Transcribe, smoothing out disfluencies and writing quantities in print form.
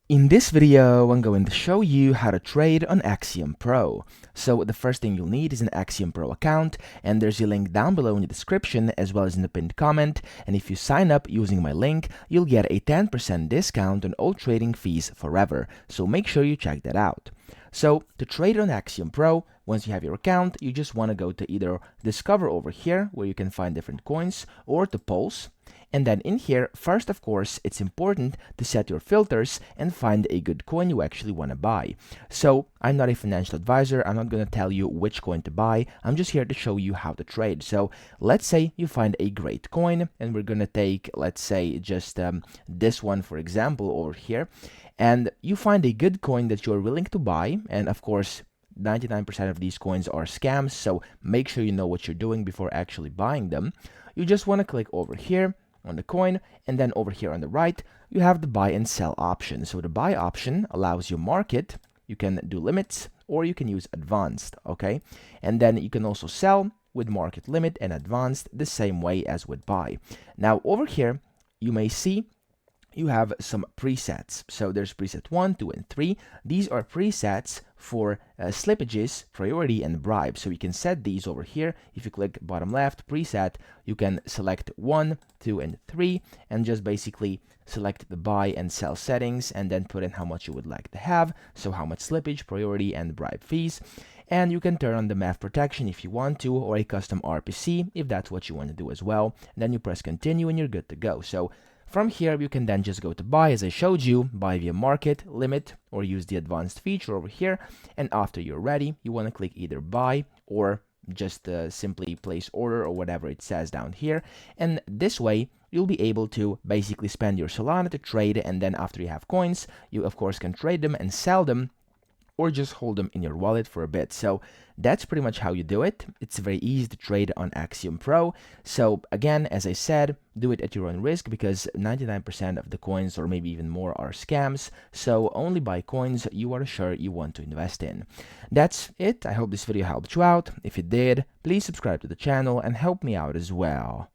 In this video, I'm going to show you how to trade on Axiom Pro. So the first thing you'll need is an Axiom Pro account, and there's a link down below in the description as well as in the pinned comment. And if you sign up using my link, you'll get a 10% discount on all trading fees forever. So make sure you check that out. So to trade on Axiom Pro, once you have your account, you just want to go to either Discover over here, where you can find different coins, or to Pulse. And then in here, first, of course, it's important to set your filters and find a good coin you actually want to buy. So I'm not a financial advisor. I'm not going to tell you which coin to buy. I'm just here to show you how to trade. So let's say you find a great coin, and we're going to take, let's say, just this one, for example, over here. And you find a good coin that you're willing to buy. And of course, 99% of these coins are scams. So make sure you know what you're doing before actually buying them. You just want to click over here on the coin, and then over here on the right you have the buy and sell option. So the buy option allows you market, you can do limits, or you can use advanced, okay? And then you can also sell with market limit and advanced the same way as with buy. Now over here you may see you have some presets. So there's preset 1, 2, and 3. These are presets for slippages, priority, and bribe. So you can set these over here. If you click bottom left preset, you can select 1, 2, and 3, and just basically select the buy and sell settings, and then put in how much you would like to have. So how much slippage, priority, and bribe fees. And you can turn on the math protection if you want to, or a custom RPC if that's what you want to do as well. And then you press continue and you're good to go. So from here, you can then just go to buy, as I showed you, buy via market, limit, or use the advanced feature over here. And after you're ready, you want to click either buy or just simply place order or whatever it says down here. And this way, you'll be able to basically spend your Solana to trade. And then after you have coins, you of course can trade them and sell them, or just hold them in your wallet for a bit. So that's pretty much how you do it. It's very easy to trade on Axiom Pro. So again, as I said, do it at your own risk, because 99% of the coins, or maybe even more, are scams. So only buy coins you are sure you want to invest in. That's it. I hope this video helped you out. If it did, please subscribe to the channel and help me out as well.